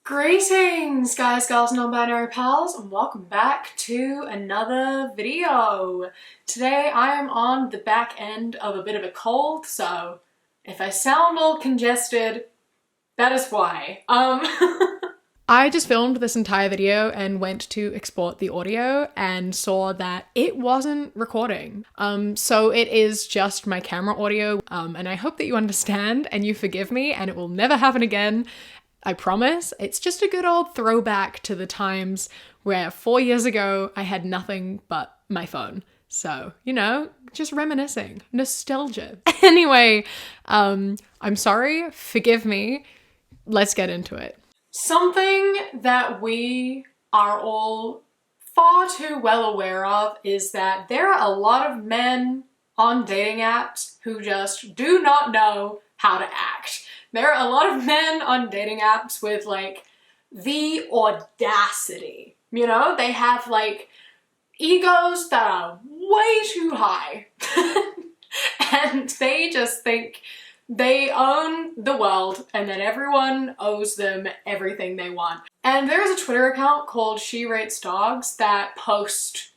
Greetings guys, girls, non-binary pals, and welcome back to another video. Today I am on the back end of a bit of a cold, so if I sound all congested, that is why. I just filmed this entire video and went to export the audio and saw that it wasn't recording. So it is just my camera audio, and I hope that you understand and you forgive me, and it will never happen again. I promise. It's just a good old throwback to the times where 4 years ago I had nothing but my phone. So, you know, just reminiscing. Nostalgia. Anyway, I'm sorry. Forgive me. Let's get into it. Something that we are all far too well aware of is that there are a lot of men on dating apps who just do not know how to act. There are a lot of men on dating apps with like the audacity, you know? They have like egos that are way too high and they just think they own the world and that everyone owes them everything they want. And there's a Twitter account called She Rates Dogs that post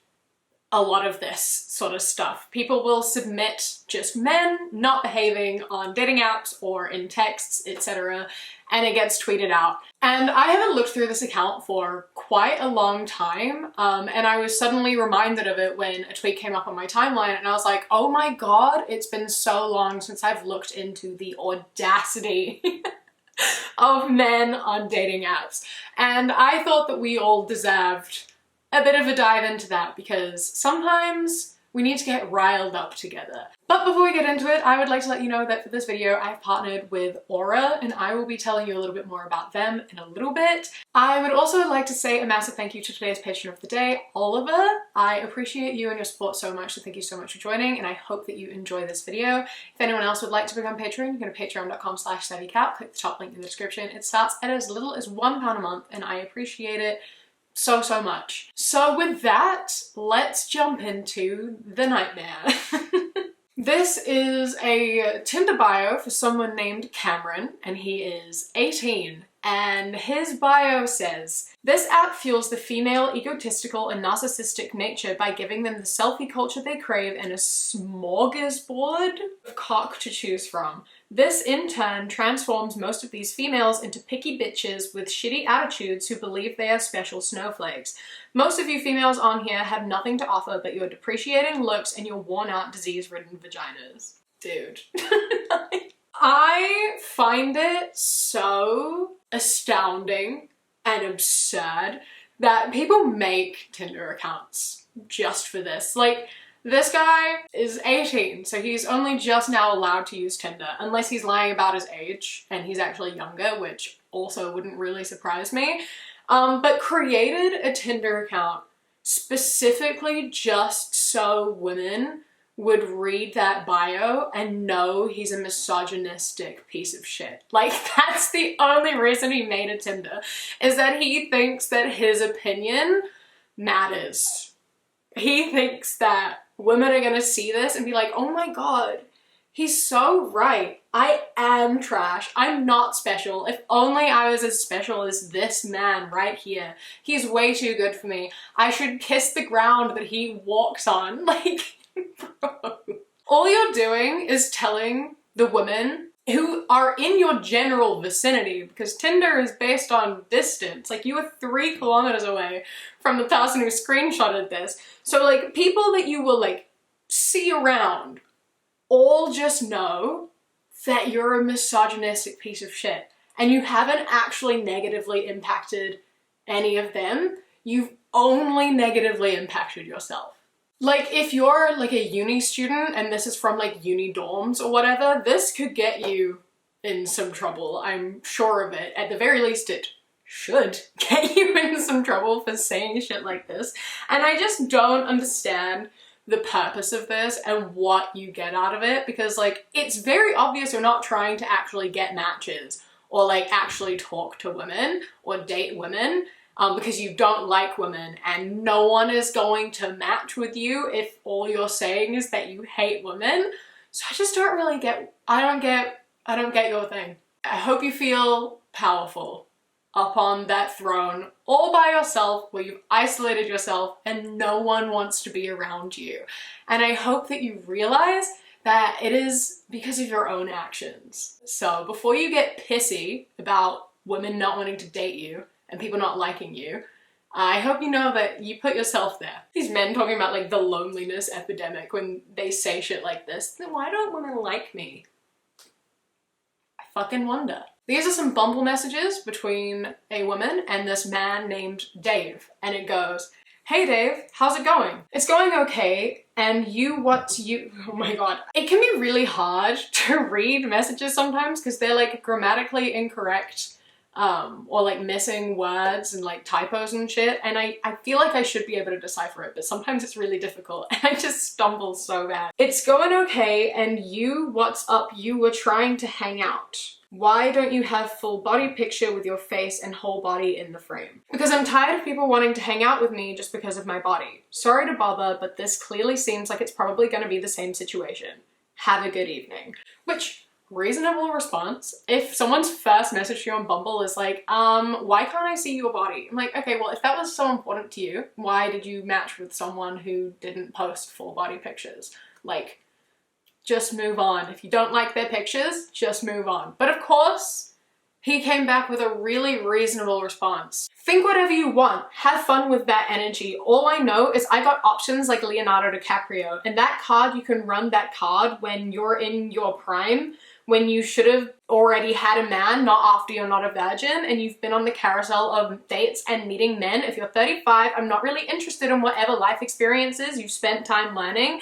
a lot of this sort of stuff. People will submit just men not behaving on dating apps or in texts, etc., and it gets tweeted out. And I haven't looked through this account for quite a long time, and I was suddenly reminded of it when a tweet came up on my timeline, and I was like, oh my god, it's been so long since I've looked into the audacity of men on dating apps. And I thought that we all deserved a bit of a dive into that because sometimes we need to get riled up together. But before we get into it, I would like to let you know that for this video I've partnered with Aura and I will be telling you a little bit more about them in a little bit. I would also like to say a massive thank you to today's patron of the day, Oliver. I appreciate you and your support so much, so thank you so much for joining, and I hope that you enjoy this video. If anyone else would like to become patron, you can go to patreon.com/savvycat, click the top link in the description. It starts at as little as £1 a month and I appreciate it so much. So with that, let's jump into the nightmare. This is a Tinder bio for someone named Cameron, and he is 18. And his bio says, "This app fuels the female egotistical and narcissistic nature by giving them the selfie culture they crave and a smorgasbord of cock to choose from. This, in turn, transforms most of these females into picky bitches with shitty attitudes who believe they are special snowflakes. Most of you females on here have nothing to offer but your depreciating looks and your worn-out, disease-ridden vaginas." Dude. I find it so astounding and absurd that people make Tinder accounts just for this. Like, this guy is 18, so he's only just now allowed to use Tinder, unless he's lying about his age and he's actually younger, which also wouldn't really surprise me. But created a Tinder account specifically just so women would read that bio and know he's a misogynistic piece of shit. Like, that's the only reason he made a Tinder, is that he thinks that his opinion matters. He thinks that women are gonna see this and be like, oh my god, he's so right. I am trash. I'm not special. If only I was as special as this man right here. He's way too good for me. I should kiss the ground that he walks on. Like, bro. All you're doing is telling the women who are in your general vicinity, because Tinder is based on distance. Like, you are 3 kilometers away from the person who screenshotted this. So like, people that you will like see around all just know that you're a misogynistic piece of shit, and you haven't actually negatively impacted any of them. You've only negatively impacted yourself. Like, if you're like a uni student and this is from like uni dorms or whatever, this could get you in some trouble. I'm sure of it. At the very least, it should get you in some trouble for saying shit like this. And I just don't understand the purpose of this and what you get out of it, because like, it's very obvious you're not trying to actually get matches or like actually talk to women or date women. Because you don't like women, and no one is going to match with you if all you're saying is that you hate women. So I just don't really get, I don't get your thing. I hope you feel powerful. up on that throne all by yourself where you've isolated yourself and no one wants to be around you. And I hope that you realize that it is because of your own actions. So before you get pissy about women not wanting to date you and people not liking you, I hope you know that you put yourself there. These men talking about like the loneliness epidemic when they say shit like this, then why don't women like me? I fucking wonder. These are some Bumble messages between a woman and this man named Dave. And it goes, "Hey Dave, how's it going? It's going okay. And oh my god. It can be really hard to read messages sometimes because they're like grammatically incorrect. Or like missing words and like typos and shit, and I feel like I should be able to decipher it, but sometimes it's really difficult and I just stumble so bad. It's going okay, and you, what's up? You were trying to hang out. Why don't you have full body picture with your face and whole body in the frame? Because I'm tired of people wanting to hang out with me just because of my body. Sorry to bother, but this clearly seems like it's probably going to be the same situation. Have a good evening." Which, reasonable response. If someone's first message to you on Bumble is like, why can't I see your body? I'm like, okay, well, if that was so important to you, why did you match with someone who didn't post full body pictures? Like, just move on. If you don't like their pictures, just move on. But of course, he came back with a really reasonable response. Think whatever you want. Have fun with that energy. All I know is I got options like Leonardo DiCaprio, and that card, you can run that card when you're in your prime, when you should have already had a man, not after you're not a virgin, and you've been on the carousel of dates and meeting men. If you're 35, I'm not really interested in whatever life experiences you've spent time learning.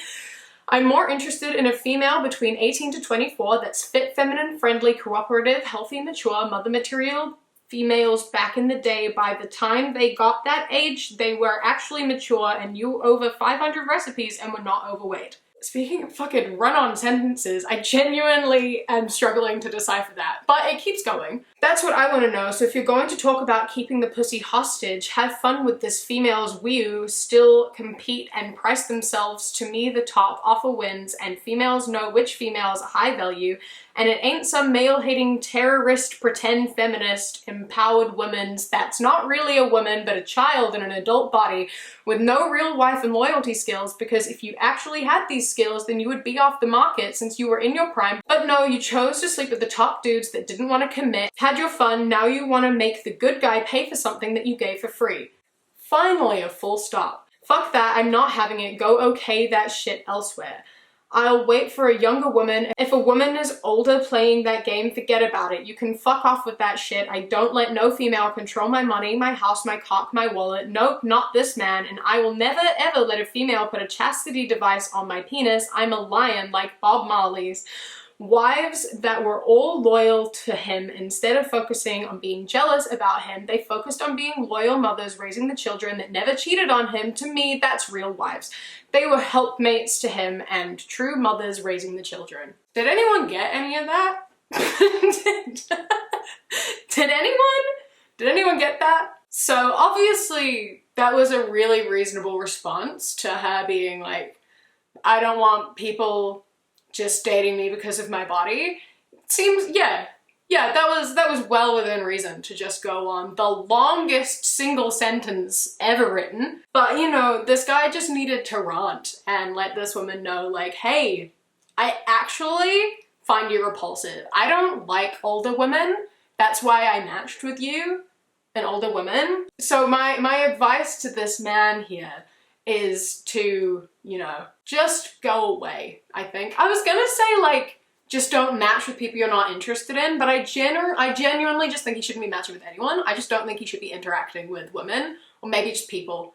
I'm more interested in a female between 18 to 24 that's fit, feminine, friendly, cooperative, healthy, mature, mother material females back in the day. By the time they got that age, they were actually mature and knew over 500 recipes and were not overweight. Speaking of fucking run-on sentences, I genuinely am struggling to decipher that, but it keeps going. That's what I want to know. So if you're going to talk about keeping the pussy hostage, have fun with this female's woo, still compete and price themselves to me the top, offer wins, and females know which females are high value, and it ain't some male-hating terrorist, pretend feminist, empowered woman's that's not really a woman but a child in an adult body with no real wife and loyalty skills, because if you actually had these skills, then you would be off the market since you were in your prime. But no, you chose to sleep with the top dudes that didn't want to commit, had your fun, now you want to make the good guy pay for something that you gave for free. Finally, a full stop. Fuck that, I'm not having it, go okay that shit elsewhere. I'll wait for a younger woman. If a woman is older playing that game, forget about it. You can fuck off with that shit. I don't let no female control my money, my house, my cock, my wallet. Nope, not this man. And I will never ever let a female put a chastity device on my penis. I'm a lion like Bob Marley's. Wives that were all loyal to him, instead of focusing on being jealous about him, they focused on being loyal mothers raising the children that never cheated on him. To me, that's real wives. They were helpmates to him and true mothers raising the children. Did anyone get any of that? Did anyone get that? So obviously that was a really reasonable response to her being like, I don't want people just dating me because of my body. Seems, yeah, that was well within reason to just go on the longest single sentence ever written. But you know, this guy just needed to rant and let this woman know like, hey, I actually find you repulsive. I don't like older women. That's why I matched with you, an older woman. So my advice to this man here is to, you know, just go away, I think. I was gonna say, like, just don't match with people you're not interested in, but I genuinely just think he shouldn't be matching with anyone. I just don't think he should be interacting with women, or maybe just people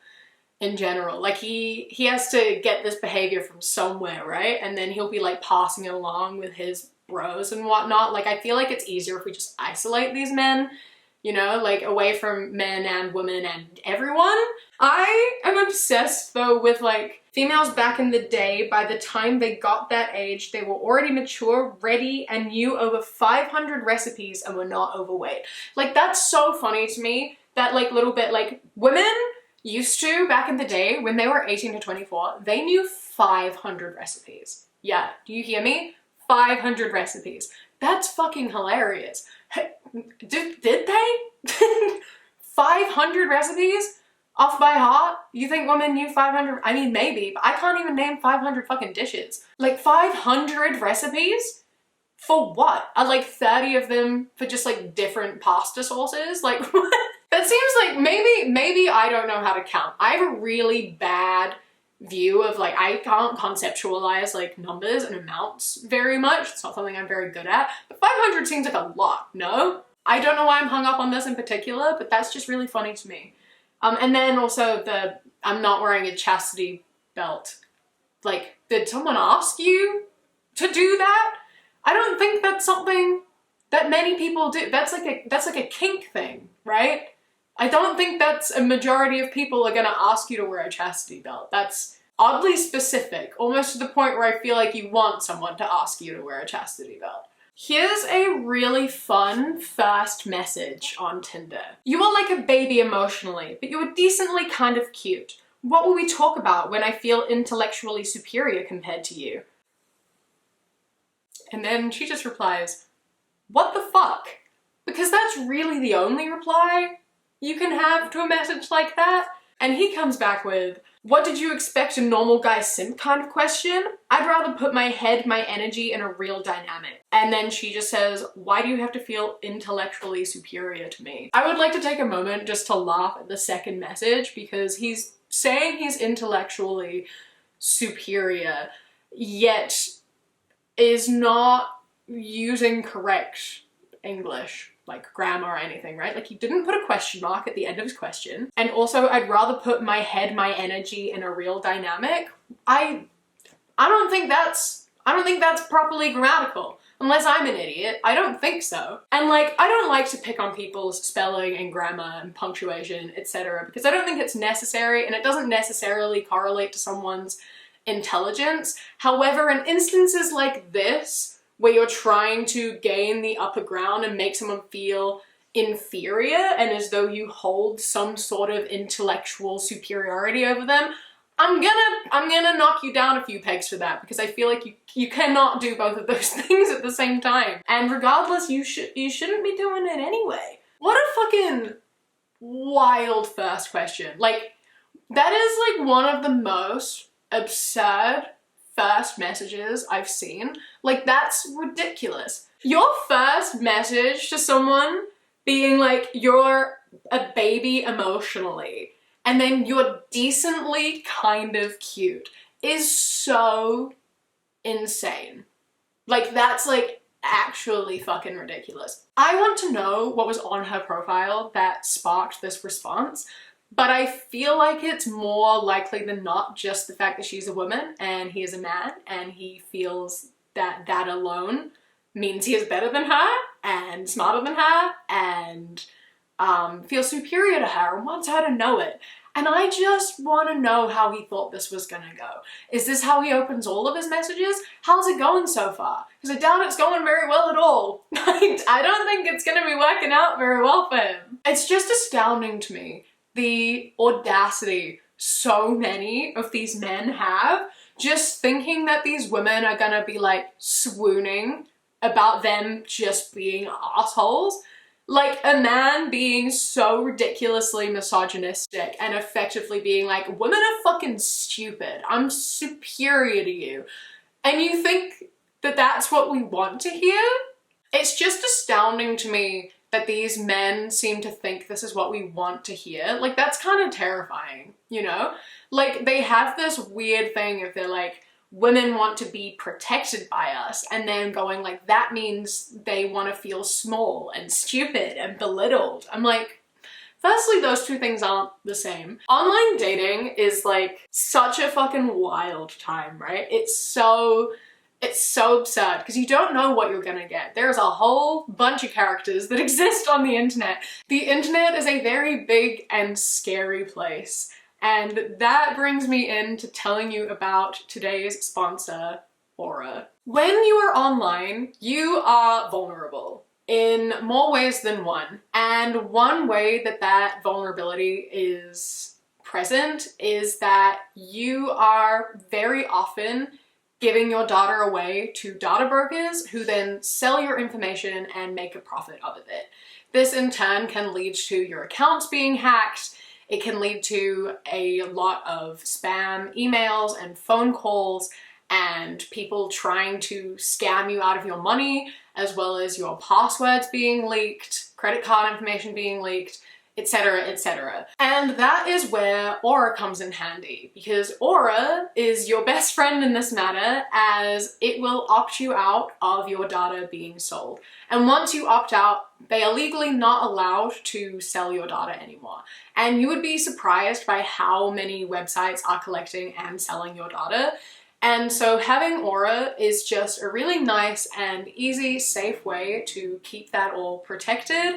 in general. Like, he has to get this behavior from somewhere, right? And then he'll be, like, passing it along with his bros and whatnot. Like, I feel like it's easier if we just isolate these men, you know, like away from men and women and everyone. I am obsessed though with like females back in the day. By the time they got that age, they were already mature, ready, and knew over 500 recipes and were not overweight. Like, that's so funny to me, that like little bit, like women used to back in the day when they were 18 to 24, they knew 500 recipes. Yeah, do you hear me? 500 recipes. That's fucking hilarious. Did they? 500 recipes off by heart? You think women knew 500? I mean, maybe, but I can't even name 500 fucking dishes. Like 500 recipes? For what? Are like 30 of them for just like different pasta sauces? Like what? That seems like maybe I don't know how to count. I have a really bad view of like, I can't conceptualize like numbers and amounts very much. It's not something I'm very good at, but 500 seems like a lot, no? I don't know why I'm hung up on this in particular, but that's just really funny to me. And then also I'm not wearing a chastity belt. Like, did someone ask you to do that? I don't think that's something that many people do. That's like a kink thing, right? I don't think that's a majority of people are gonna ask you to wear a chastity belt. That's oddly specific, almost to the point where I feel like you want someone to ask you to wear a chastity belt. Here's a really fun first message on Tinder. You are like a baby emotionally, but you are decently kind of cute. What will we talk about when I feel intellectually superior compared to you? And then she just replies, what the fuck? Because that's really the only reply you can have to a message like that. And he comes back with, what did you expect, a normal guy simp kind of question? I'd rather put my head, my energy in a real dynamic. And then she just says, why do you have to feel intellectually superior to me? I would like to take a moment just to laugh at the second message, because he's saying he's intellectually superior, yet is not using correct English, like grammar or anything, right? Like he didn't put a question mark at the end of his question. And also, I'd rather put my head, my energy in a real dynamic. I don't think that's properly grammatical. Unless I'm an idiot, I don't think so. And like, I don't like to pick on people's spelling and grammar and punctuation, etc., because I don't think it's necessary, and it doesn't necessarily correlate to someone's intelligence. However, in instances like this, where you're trying to gain the upper ground and make someone feel inferior and as though you hold some sort of intellectual superiority over them, I'm gonna knock you down a few pegs for that, because I feel like you cannot do both of those things at the same time. And regardless, you shouldn't be doing it anyway. What a fucking wild first question. Like, that is like one of the most absurd first messages I've seen. Like, that's ridiculous. Your first message to someone being like, you're a baby emotionally, and then you're decently kind of cute, is so insane. Like, that's like actually fucking ridiculous. I want to know what was on her profile that sparked this response, but I feel like it's more likely than not just the fact that she's a woman and he is a man, and he feels that that alone means he is better than her and smarter than her and feels superior to her and wants her to know it. And I just want to know how he thought this was gonna go. Is this how he opens all of his messages? How's it going so far? Because I doubt it's going very well at all. I don't think it's gonna be working out very well for him. It's just astounding to me, the audacity so many of these men have, just thinking that these women are gonna be like swooning about them just being assholes. Like, a man being so ridiculously misogynistic and effectively being like, women are fucking stupid, I'm superior to you. And you think that that's what we want to hear? It's just astounding to me that these men seem to think this is what we want to hear. Like, that's kind of terrifying, you know? Like, they have this weird thing if they're like, women want to be protected by us, and then going like, that means they want to feel small and stupid and belittled. I'm like, firstly, those two things aren't the same. Online dating is like such a fucking wild time, right? It's so absurd because you don't know what you're gonna get. There's a whole bunch of characters that exist on the internet. The internet is a very big and scary place. And that brings me into telling you about today's sponsor, Aura. When you are online, you are vulnerable in more ways than one. And one way that that vulnerability is present is that you are very often giving your data away to data brokers who then sell your information and make a profit of it. This in turn can lead to your accounts being hacked. It can lead to a lot of spam emails and phone calls and people trying to scam you out of your money, as well as your passwords being leaked, credit card information being leaked, etc, etc. And that is where Aura comes in handy, because Aura is your best friend in this matter, as it will opt you out of your data being sold. And once you opt out, they are legally not allowed to sell your data anymore. And you would be surprised by how many websites are collecting and selling your data. And so having Aura is just a really nice and easy, safe way to keep that all protected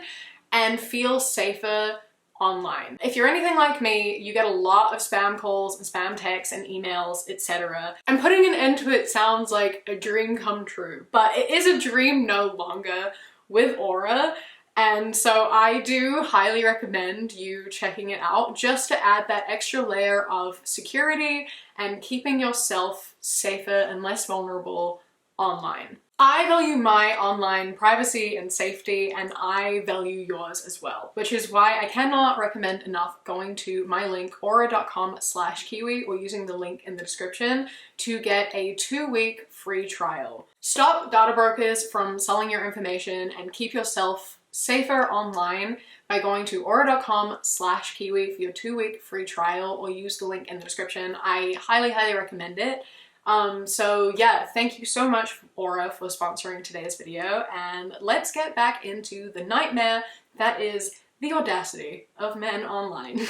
and feel safer online. If you're anything like me, you get a lot of spam calls and spam texts and emails, etc. And putting an end to it sounds like a dream come true, but it is a dream no longer with Aura. And so I do highly recommend you checking it out, just to add that extra layer of security and keeping yourself safer and less vulnerable online. I value my online privacy and safety, and I value yours as well, which is why I cannot recommend enough going to my link aura.com/kiwi or using the link in the description to get a 2-week free trial. Stop data brokers from selling your information and keep yourself safer online by going to aura.com/kiwi for your 2-week free trial, or use the link in the description. I highly recommend it. So yeah, thank you so much Aura for sponsoring today's video, and let's get back into the nightmare that is the audacity of men online.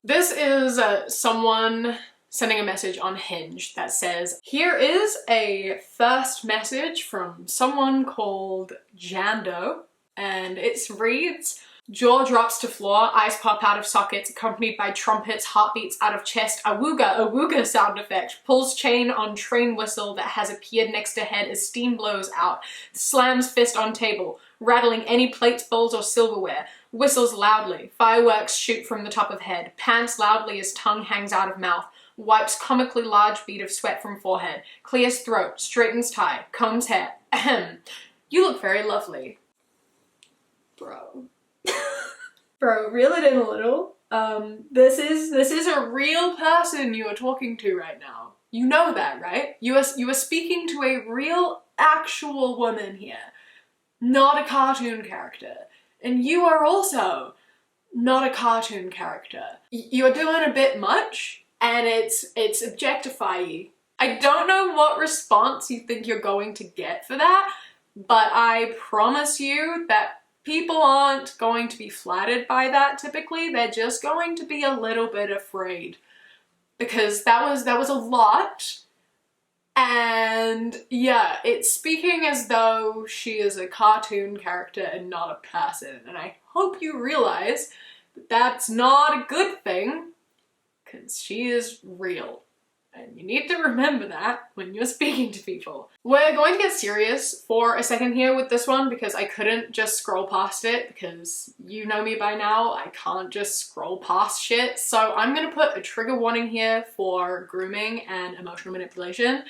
This is someone sending a message on Hinge that says, "Here is a first message from someone called Jando," and it reads, "Jaw drops to floor, eyes pop out of sockets, accompanied by trumpets, heartbeats out of chest, awooga sound effect, pulls chain on train whistle that has appeared next to head as steam blows out, slams fist on table, rattling any plates, bowls, or silverware, whistles loudly, fireworks shoot from the top of head, pants loudly as tongue hangs out of mouth, wipes comically large bead of sweat from forehead, clears throat, straightens tie, combs hair, ahem. You look very lovely." Bro. Bro, reel it in a little. This is a real person you are talking to right now. You know that, right? You are speaking to a real, actual woman here, not a cartoon character. And you are also not a cartoon character. You're doing a bit much, and it's objectifying. I don't know what response you think you're going to get for that, but I promise you that people aren't going to be flattered by that typically. They're just going to be a little bit afraid, because that was a lot. And yeah, it's speaking as though she is a cartoon character and not a person. And I hope you realize that that's not a good thing, because she is real. And you need to remember that when you're speaking to people. We're going to get serious for a second here with this one, because I couldn't just scroll past it, because you know me by now, I can't just scroll past shit. So I'm gonna put a trigger warning here for grooming and emotional manipulation.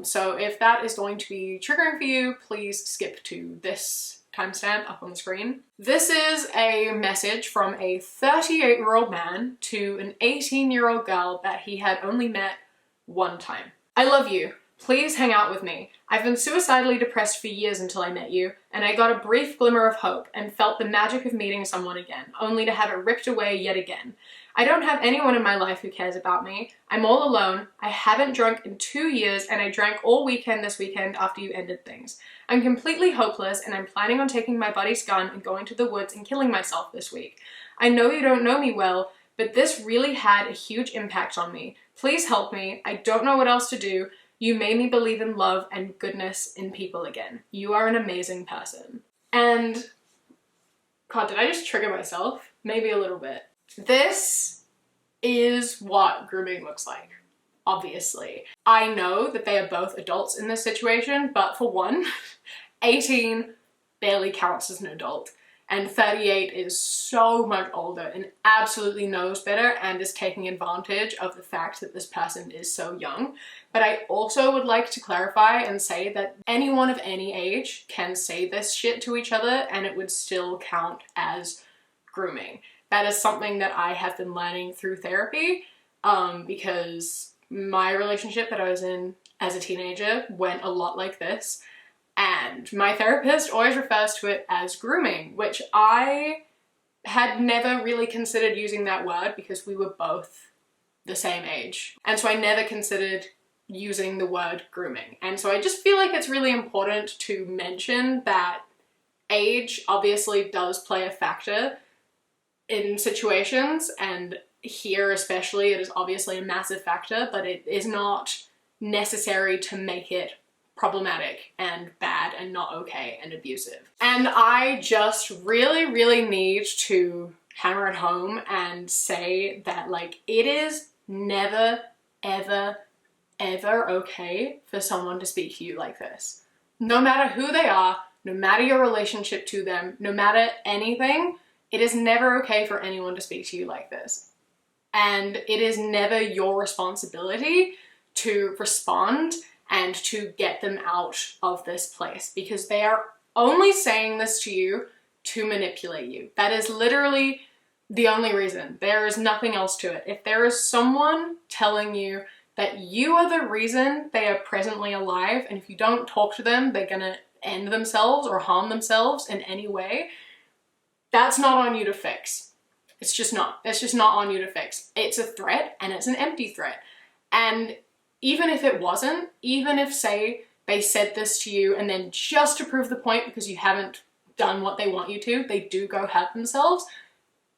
So if that is going to be triggering for you, please skip to this timestamp up on the screen. This is a message from a 38-year-old man to an 18-year-old girl that he had only met one time. "I love you. Please hang out with me. I've been suicidally depressed for years until I met you, and I got a brief glimmer of hope and felt the magic of meeting someone again, only to have it ripped away yet again. I don't have anyone in my life who cares about me. I'm all alone. I haven't drunk in 2 years, and I drank all weekend this weekend after you ended things. I'm completely hopeless, and I'm planning on taking my buddy's gun and going to the woods and killing myself this week. I know you don't know me well, but this really had a huge impact on me. Please help me. I don't know what else to do. You made me believe in love and goodness in people again. You are an amazing person." And God, did I just trigger myself? Maybe a little bit. This is what grooming looks like, obviously. I know that they are both adults in this situation, but for one, 18 barely counts as an adult. and 38 is so much older and absolutely knows better and is taking advantage of the fact that this person is so young. But I also would like to clarify and say that anyone of any age can say this shit to each other and it would still count as grooming. That is something that I have been learning through therapy, because my relationship that I was in as a teenager went a lot like this. And my therapist always refers to it as grooming, which I had never really considered using that word because we were both the same age. And so I never considered using the word grooming. And so I just feel like it's really important to mention that age obviously does play a factor in situations, and here especially it is obviously a massive factor, but it is not necessary to make it problematic and bad and not okay and abusive. And I just really need to hammer it home and say that, like, it is never ever okay for someone to speak to you like this. No matter who they are, no matter your relationship to them, no matter anything, it is never okay for anyone to speak to you like this. And it is never your responsibility to respond and to get them out of this place, because they are only saying this to you to manipulate you. That is literally the only reason. There is nothing else to it. If there is someone telling you that you are the reason they are presently alive, and if you don't talk to them, they're gonna end themselves or harm themselves in any way, that's not on you to fix. It's just not. It's just not on you to fix. It's a threat, and it's an empty threat. And even if it wasn't, even if, say, they said this to you and then just to prove the point because you haven't done what they want you to, they do go hurt themselves,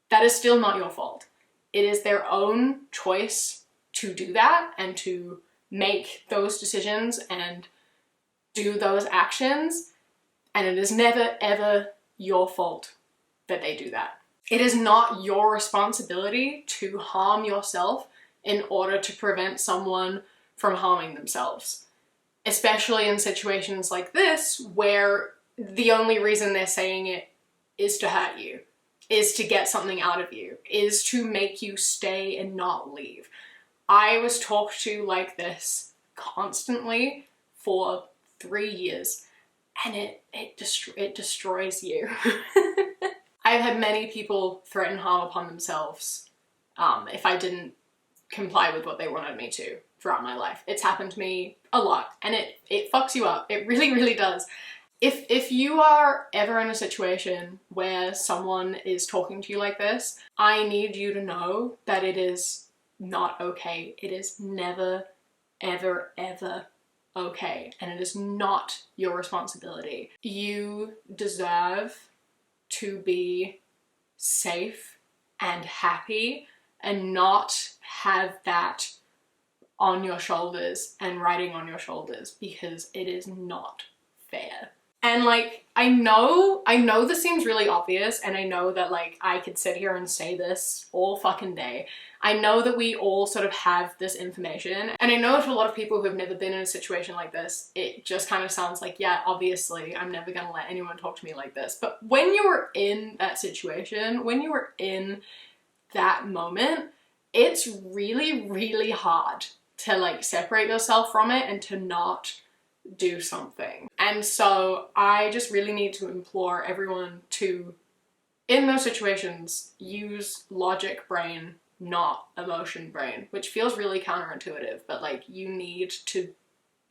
that is still not your fault. It is their own choice to do that and to make those decisions and do those actions, and it is never ever your fault that they do that. It is not your responsibility to harm yourself in order to prevent someone from harming themselves, especially in situations like this where the only reason they're saying it is to hurt you, is to get something out of you, is to make you stay and not leave. I was talked to like this constantly for 3 years, and it destroys you. I've had many people threaten harm upon themselves if I didn't comply with what they wanted me to throughout my life. It's happened to me a lot, and it fucks you up. It really does. If you are ever in a situation where someone is talking to you like this, I need you to know that it is not okay. It is never, ever okay, and it is not your responsibility. You deserve to be safe and happy and not have that on your shoulders and riding on your shoulders, because it is not fair. And like, I know this seems really obvious, and I know that like I could sit here and say this all fucking day. I know that we all sort of have this information, and I know to a lot of people who have never been in a situation like this, it just kind of sounds like, yeah, obviously I'm never gonna let anyone talk to me like this. But when you were in that situation, when you were in that moment, it's really hard to like separate yourself from it and to not do something. And so I just really need to implore everyone to, in those situations, use logic brain, not emotion brain, which feels really counterintuitive, but like you need to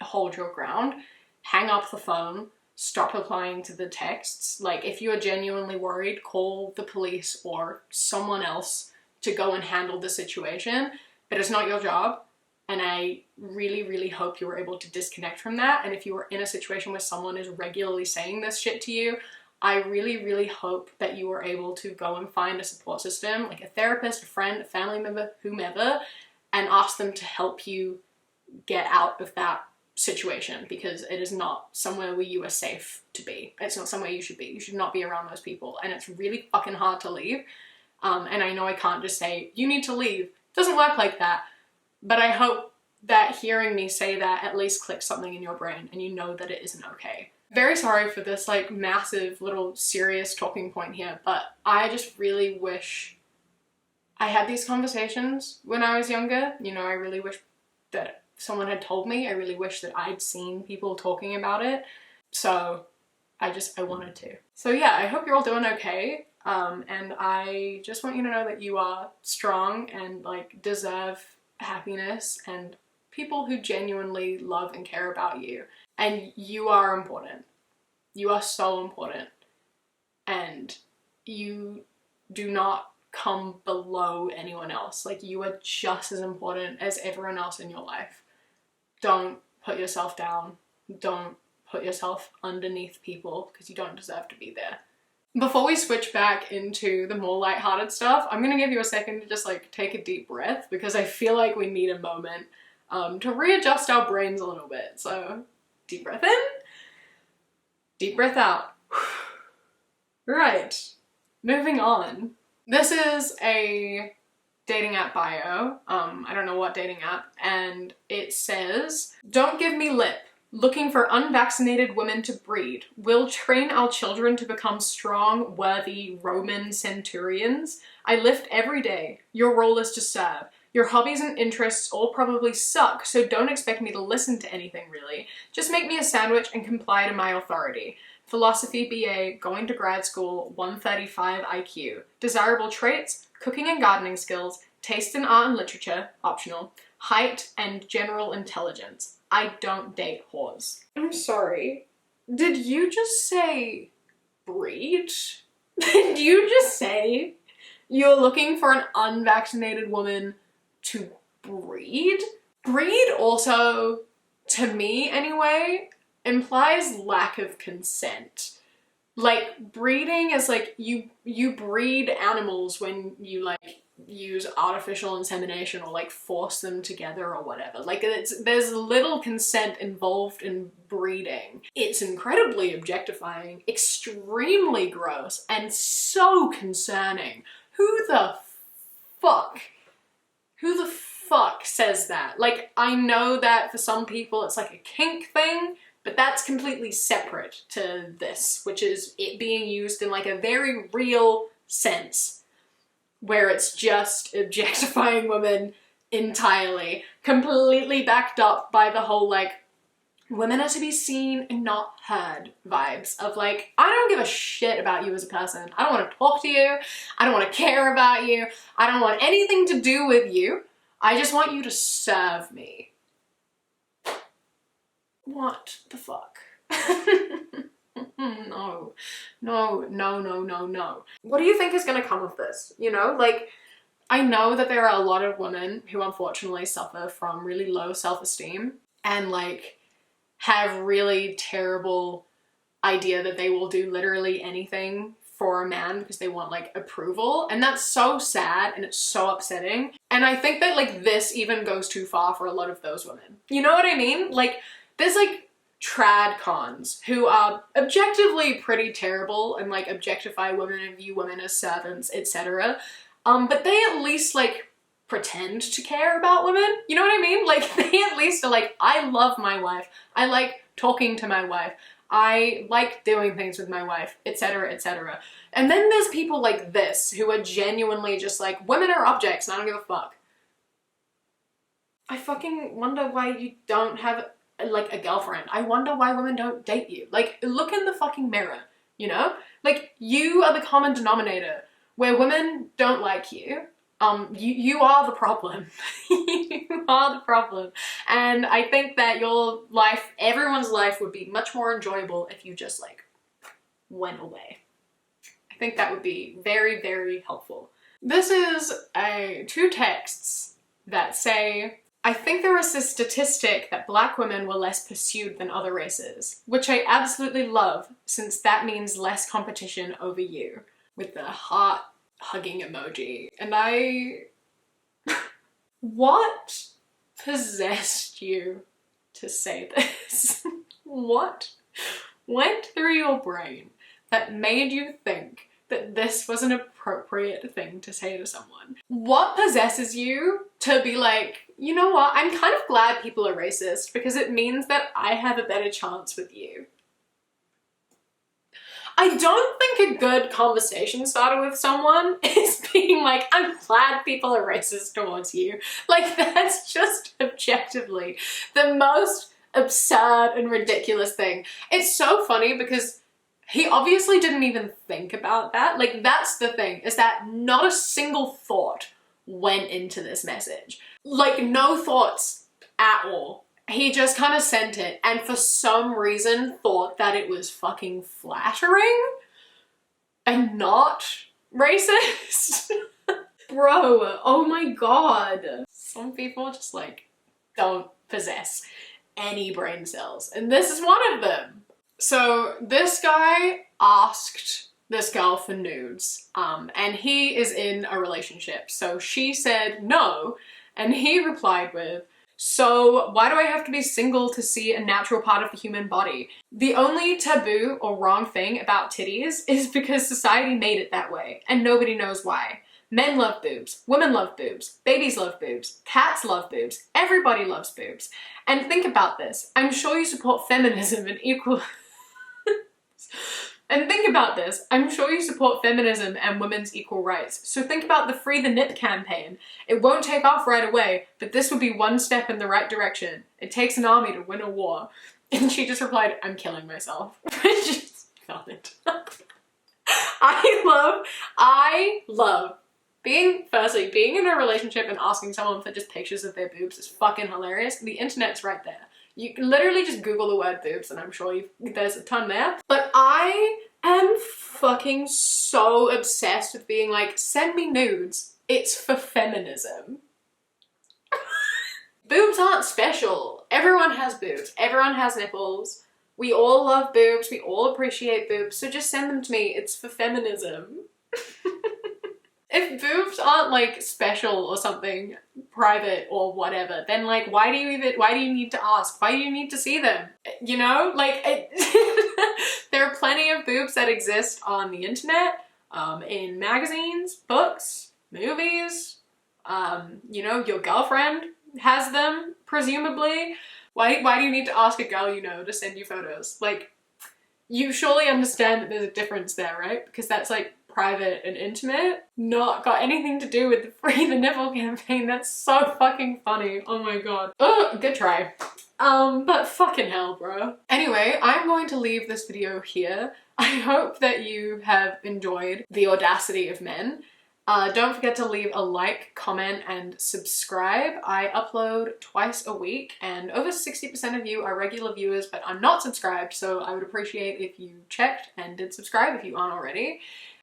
hold your ground, hang up the phone, stop replying to the texts. Like, if you are genuinely worried, call the police or someone else to go and handle the situation, but it's not your job. And I really hope you were able to disconnect from that. And if you were in a situation where someone is regularly saying this shit to you, I really hope that you were able to go and find a support system, like a therapist, a friend, a family member, whomever, and ask them to help you get out of that situation, because it is not somewhere where you are safe to be. It's not somewhere you should be. You should not be around those people. And it's really fucking hard to leave. And I know I can't just say, you need to leave. It doesn't work like that. But I hope that hearing me say that at least clicks something in your brain and you know that it isn't okay. Very sorry for this like massive little serious talking point here, but I just really wish I had these conversations when I was younger. You know, I really wish that someone had told me. I really wish that I'd seen people talking about it. So I wanted to. So yeah, I hope you're all doing okay. And I just want you to know that you are strong and like deserve happiness and people who genuinely love and care about you. And you are important. You are so important. And you do not come below anyone else. Like, you are just as important as everyone else in your life. Don't put yourself down. Don't put yourself underneath people because you don't deserve to be there. Before we switch back into the more lighthearted stuff, I'm gonna give you a second to just like take a deep breath because I feel like we need a moment to readjust our brains a little bit. So deep breath in, deep breath out. Right, moving on. This is a dating app bio. I don't know what dating app, and it says, "Don't give me lip. Looking for unvaccinated women to breed. We'll train our children to become strong, worthy Roman centurions. I lift every day. Your role is to serve. Your hobbies and interests all probably suck, so don't expect me to listen to anything really. Just make me a sandwich and comply to my authority. Philosophy BA, going to grad school, 135 IQ. Desirable traits, cooking and gardening skills, taste in art and literature, optional, height and general intelligence. I don't date whores." I'm sorry. Did you just say breed? Did you just say you're looking for an unvaccinated woman to breed? Breed also, to me anyway, implies lack of consent. Like, breeding is like you breed animals when you like use artificial insemination or like force them together or whatever. Like, there's little consent involved in breeding. It's incredibly objectifying, extremely gross, and so concerning. Who the fuck says that? Like, I know that for some people it's like a kink thing, but that's completely separate to this, which is it being used in like a very real sense, where it's just objectifying women entirely, completely backed up by the whole like, women are to be seen and not heard vibes of like, I don't give a shit about you as a person. I don't want to talk to you. I don't want to care about you. I don't want anything to do with you. I just want you to serve me. What the fuck? No. What do you think is gonna come of this? You know, like, I know that there are a lot of women who unfortunately suffer from really low self-esteem and like have really terrible idea that they will do literally anything for a man because they want like approval, and that's so sad and it's so upsetting. And I think that like this even goes too far for a lot of those women. You know what I mean? Like, there's like Tradcons who are objectively pretty terrible and like objectify women and view women as servants, etc. But they at least like pretend to care about women. You know what I mean? Like, they at least are like, I love my wife. I like talking to my wife. I like doing things with my wife, etc., etc. And then there's people like this who are genuinely just like, women are objects and I don't give a fuck. I fucking wonder why you don't have like a girlfriend. I wonder why women don't date you. Like, look in the fucking mirror, you know? Like, you are the common denominator where women don't like you. You are the problem. You are the problem. And I think that your life, everyone's life, would be much more enjoyable if you just like went away. I think that would be very, very helpful. This is two texts that say, "I think there is a statistic that black women were less pursued than other races, which I absolutely love since that means less competition over you," with the heart hugging emoji. And what possessed you to say this? What went through your brain that made you think that this was an appropriate thing to say to someone? What possesses you to be like, you know what, I'm kind of glad people are racist because it means that I have a better chance with you. I don't think a good conversation starter with someone is being like, I'm glad people are racist towards you. Like, that's just objectively the most absurd and ridiculous thing. It's so funny because he obviously didn't even think about that. Like, that's the thing, is that not a single thought went into this message. Like, no thoughts at all. He just kind of sent it and for some reason thought that it was fucking flattering and not racist. Bro, oh my god. Some people just like don't possess any brain cells, and this is one of them. So this guy asked this girl for nudes, and he is in a relationship. So she said no, and he replied with, so why do I have to be single to see a natural part of the human body? The only taboo or wrong thing about titties is because society made it that way, and nobody knows why. Men love boobs, women love boobs, babies love boobs, cats love boobs, everybody loves boobs. And think about this, I'm sure you support feminism and equal... And think about this, I'm sure you support feminism and women's equal rights. So think about the Free the Nip campaign. It won't take off right away, but this would be one step in the right direction. It takes an army to win a war. And she just replied, I'm killing myself. I just felt it. I love being in a relationship and asking someone for just pictures of their boobs is fucking hilarious. The internet's right there. You can literally just Google the word boobs and I'm sure there's a ton there. But I am fucking so obsessed with being like, send me nudes. It's for feminism. Boobs aren't special. Everyone has boobs. Everyone has nipples. We all love boobs. We all appreciate boobs. So just send them to me. It's for feminism. If boobs aren't like special or something, private or whatever, then like why do you need to ask? Why do you need to see them? You know, like there are plenty of boobs that exist on the internet, in magazines, books, movies, you know, your girlfriend has them, presumably. Why do you need to ask a girl you know to send you photos? Like, you surely understand that there's a difference there, right? Because that's like private and intimate, not got anything to do with the Free the Nipple campaign. That's so fucking funny. Oh my god. Oh, good try. But fucking hell, bro. Anyway, I'm going to leave this video here. I hope that you have enjoyed the audacity of men. Don't forget to leave a like, comment, and subscribe. I upload twice a week, and over 60% of you are regular viewers, but are not subscribed, so I would appreciate if you checked and did subscribe if you aren't already.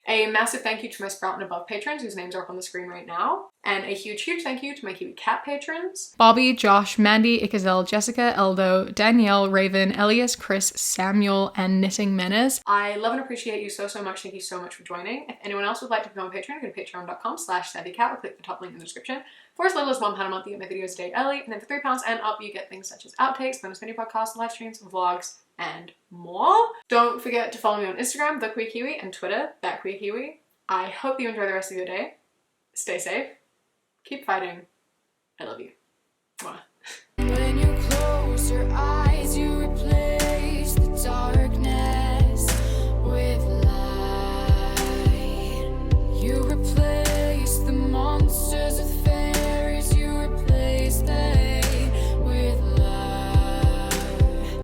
A massive thank you to my Sprout and Above patrons, whose names are up on the screen right now. And a huge thank you to my Kiwi Cat patrons. Bobby, Josh, Mandy, Ikazel, Jessica, Eldo, Danielle, Raven, Elias, Chris, Samuel, and Knitting Menace. I love and appreciate you so much. Thank you so much for joining. If anyone else would like to become a patron, go to patreon.com/savvycat or click the top link in the description. For as little as £1 a month, you get my videos a day early, and then for £3 and up, you get things such as outtakes, bonus mini podcasts, live streams, vlogs, and more. Don't forget to follow me on Instagram, The Queer Kiwi, and Twitter, That Queer Kiwi. I hope you enjoy the rest of your day. Stay safe. Keep fighting. I love you.